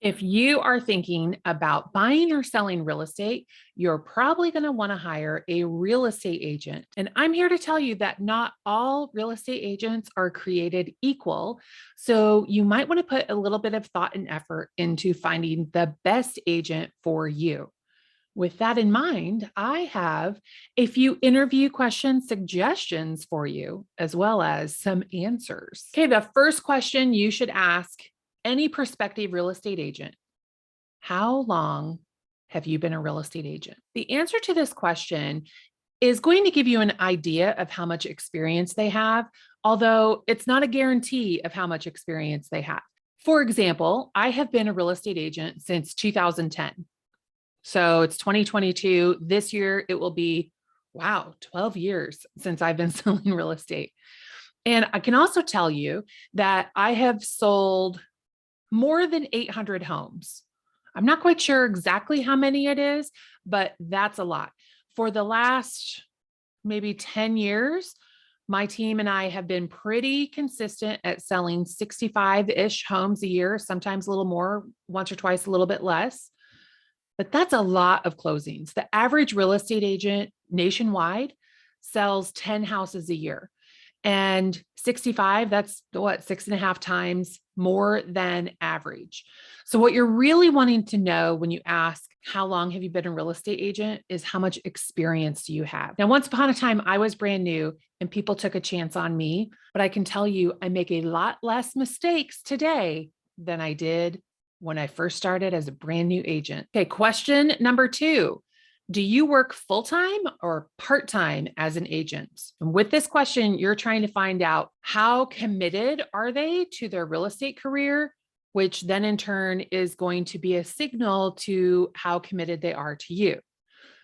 If you are thinking about buying or selling real estate, you're probably going to want to hire a real estate agent. And I'm here to tell you that not all real estate agents are created equal. So you might want to put a little bit of thought and effort into finding the best agent for you. With that in mind, I have a few interview question suggestions for you, as well as some answers. Okay, the first question you should ask any prospective real estate agent: how long have you been a real estate agent? The answer to this question is going to give you an idea of how much experience they have, although it's not a guarantee of how much experience they have. For example, I have been a real estate agent since 2010. So it's 2022. This year, it will be, wow, 12 years since I've been selling real estate. And I can also tell you that I have sold more than 800 homes. I'm not quite sure exactly how many it is, but that's a lot. For the last maybe 10 years, my team and I have been pretty consistent at selling 65-ish homes a year, sometimes a little more, once or twice, a little bit less. But that's a lot of closings. The average real estate agent nationwide sells 10 houses a year. And 65, that's what, 6.5 times more than average. So what you're really wanting to know when you ask, how long have you been a real estate agent, is how much experience do you have? Now, once upon a time, I was brand new and people took a chance on me, but I can tell you, I make a lot less mistakes today than I did when I first started as a brand new agent. Okay, question number 2. Do you work full-time or part-time as an agent? And with this question, you're trying to find out how committed are they to their real estate career, which then in turn is going to be a signal to how committed they are to you.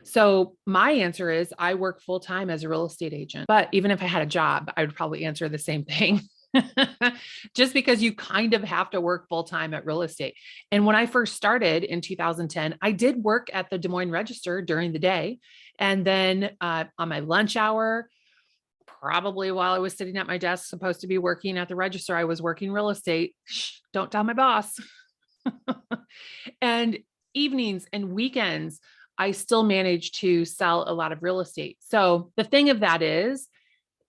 So my answer is I work full-time as a real estate agent, but even if I had a job, I would probably answer the same thing. Just because you kind of have to work full time at real estate. And when I first started in 2010, I did work at the Des Moines Register during the day. And then on my lunch hour, probably while I was sitting at my desk, supposed to be working at the register, I was working real estate. Shh, don't tell my boss. And evenings and weekends, I still managed to sell a lot of real estate. So the thing of that is,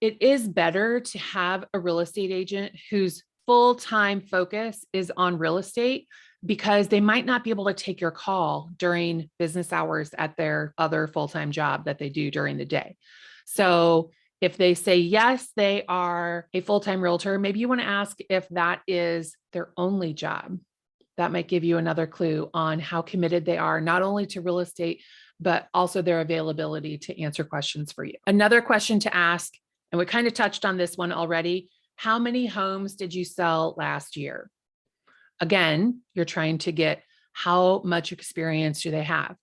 it is better to have a real estate agent whose full-time focus is on real estate, because they might not be able to take your call during business hours at their other full-time job that they do during the day. So if they say, yes, they are a full-time realtor, maybe you want to ask if that is their only job. That might give you another clue on how committed they are, not only to real estate, but also their availability to answer questions for you. Another question to ask, and we kind of touched on this one already: how many homes did you sell last year? Again, you're trying to get how much experience do they have.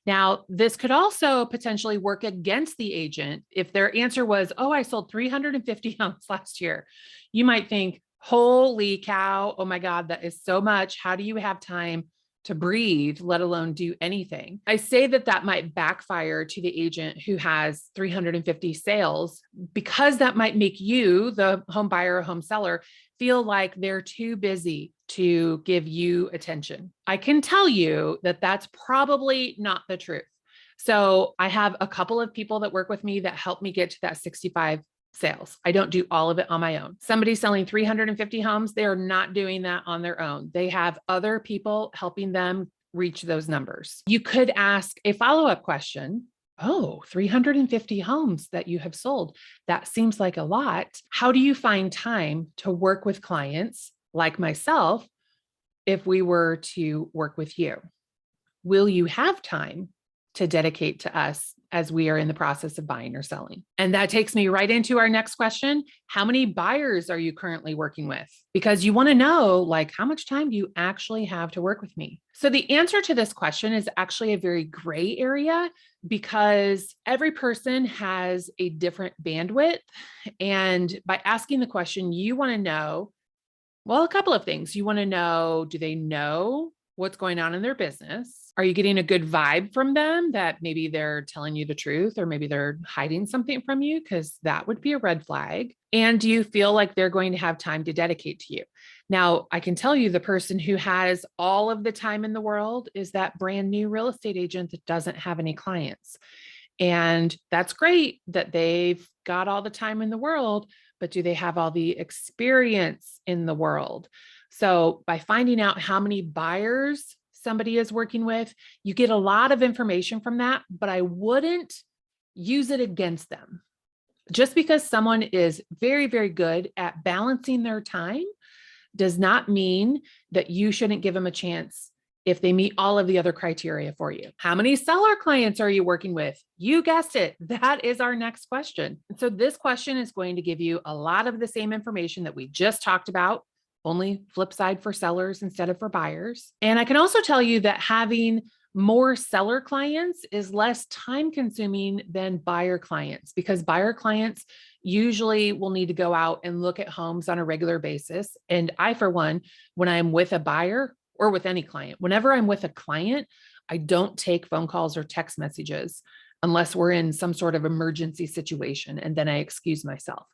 Now, this could also potentially work against the agent. If their answer was, oh, I sold 350 homes last year, you might think, holy cow, oh my God, that is so much. How do you have time to breathe, let alone do anything? I say that that might backfire to the agent who has 350 sales, because that might make you, the home buyer or home seller, feel like they're too busy to give you attention. I can tell you that that's probably not the truth. So I have a couple of people that work with me that help me get to that 65 sales. I don't do all of it on my own. Somebody selling 350 homes, they are not doing that on their own. They have other people helping them reach those numbers. You could ask a follow-up question. Oh, 350 homes that you have sold. That seems like a lot. How do you find time to work with clients like myself if we were to work with you? Will you have time to dedicate to us as we are in the process of buying or selling? And that takes me right into our next question. How many buyers are you currently working with? Because you want to know, like, how much time do you actually have to work with me? So the answer to this question is actually a very gray area, because every person has a different bandwidth. And by asking the question, you want to know, well, a couple of things. You want to know, do they know what's going on in their business? Are you getting a good vibe from them that maybe they're telling you the truth, or maybe they're hiding something from you? Because that would be a red flag. And do you feel like they're going to have time to dedicate to you? Now, I can tell you the person who has all of the time in the world is that brand new real estate agent that doesn't have any clients. And that's great that they've got all the time in the world, but do they have all the experience in the world? So by finding out how many buyers somebody is working with, you get a lot of information from that, but I wouldn't use it against them. Just because someone is very, very good at balancing their time does not mean that you shouldn't give them a chance if they meet all of the other criteria for you. How many seller clients are you working with? You guessed it. That is our next question. So this question is going to give you a lot of the same information that we just talked about, only flip side for sellers instead of for buyers. And I can also tell you that having more seller clients is less time consuming than buyer clients, because buyer clients usually will need to go out and look at homes on a regular basis. And I, for one, when I'm with a buyer or with any client, whenever I'm with a client, I don't take phone calls or text messages unless we're in some sort of emergency situation. And then I excuse myself.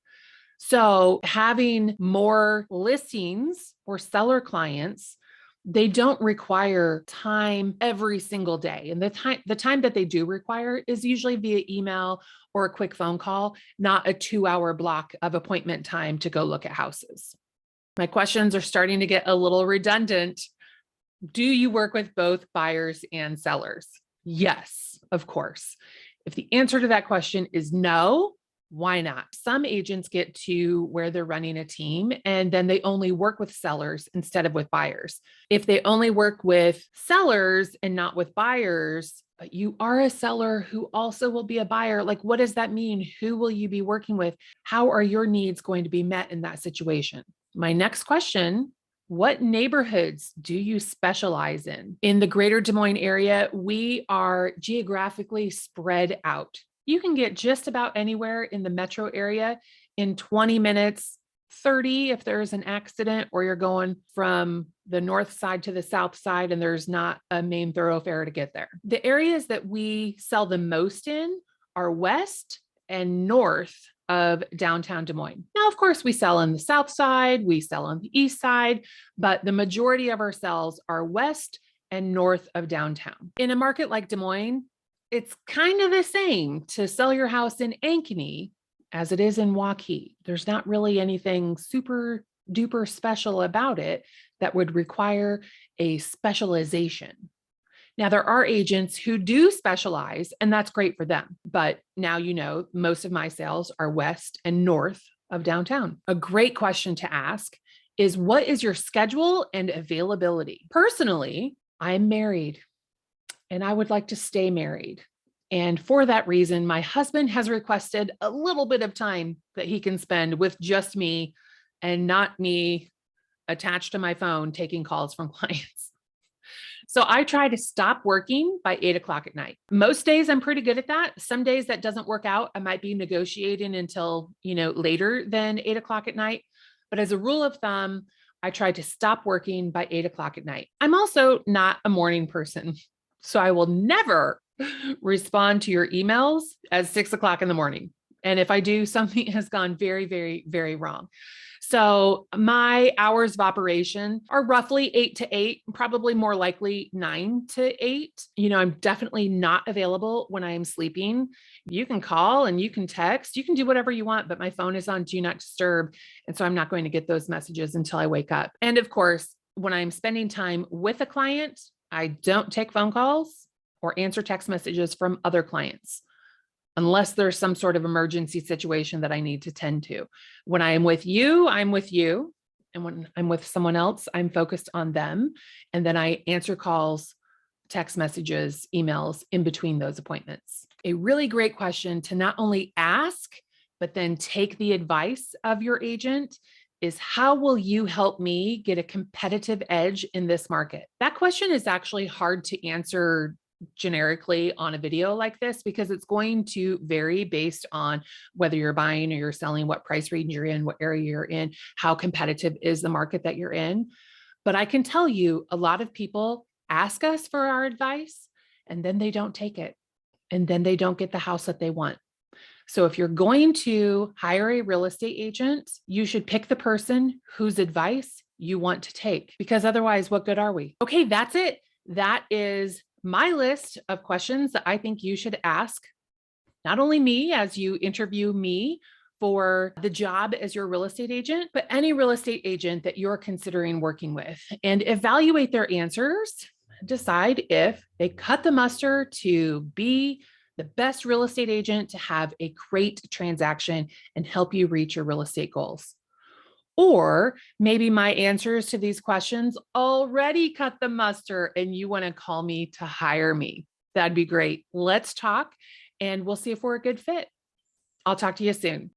So having more listings or seller clients, they don't require time every single day. And the time that they do require is usually via email or a quick phone call, not a 2-hour block of appointment time to go look at houses. My questions are starting to get a little redundant. Do you work with both buyers and sellers? Yes, of course. If the answer to that question is no, why not? Some agents get to where they're running a team and then they only work with sellers instead of with buyers. If they only work with sellers and not with buyers, but you are a seller who also will be a buyer, like what does that mean? Who will you be working with? How are your needs going to be met in that situation? My next question: what neighborhoods do you specialize in? In the Greater Des Moines area, we are geographically spread out. You can get just about anywhere in the metro area in 20 minutes, 30 if there's an accident, or you're going from the north side to the south side and there's not a main thoroughfare to get there. The areas that we sell the most in are west and north of downtown Des Moines. Now, of course, we sell on the south side, we sell on the east side, but the majority of our sales are west and north of downtown. In a market like Des Moines, it's kind of the same to sell your house in Ankeny as it is in Waukee. There's not really anything super duper special about it that would require a specialization. Now, there are agents who do specialize, and that's great for them. But now you know most of my sales are west and north of downtown. A great question to ask is, what is your schedule and availability? Personally, I'm married and I would like to stay married. And for that reason, my husband has requested a little bit of time that he can spend with just me and not me attached to my phone taking calls from clients. So I try to stop working by 8 o'clock at night. Most days I'm pretty good at that. Some days that doesn't work out. I might be negotiating until, later than 8 o'clock at night. But as a rule of thumb, I try to stop working by 8 o'clock at night. I'm also not a morning person. So I will never respond to your emails at 6 o'clock in the morning. And if I do, something has gone very, very, very wrong. So my hours of operation are roughly 8 to 8, probably more likely 9 to 8. I'm definitely not available when I am sleeping. You can call and you can text, you can do whatever you want, but my phone is on do not disturb. And so I'm not going to get those messages until I wake up. And of course, when I'm spending time with a client, I don't take phone calls or answer text messages from other clients unless there's some sort of emergency situation that I need to tend to. When I am with you, I'm with you. And when I'm with someone else, I'm focused on them. And then I answer calls, text messages, emails in between those appointments. A really great question to not only ask, but then take the advice of your agent is, how will you help me get a competitive edge in this market? That question is actually hard to answer generically on a video like this, because it's going to vary based on whether you're buying or you're selling, what price range you're in, what area you're in, how competitive is the market that you're in. But I can tell you, a lot of people ask us for our advice and then they don't take it. And then they don't get the house that they want. So if you're going to hire a real estate agent, you should pick the person whose advice you want to take, because otherwise, what good are we? Okay, that's it. That is my list of questions that I think you should ask not only me as you interview me for the job as your real estate agent, but any real estate agent that you're considering working with, and evaluate their answers. Decide if they cut the mustard to be the best real estate agent to have a great transaction and help you reach your real estate goals. Or maybe my answers to these questions already cut the mustard and you want to call me to hire me. That'd be great. Let's talk and we'll see if we're a good fit. I'll talk to you soon.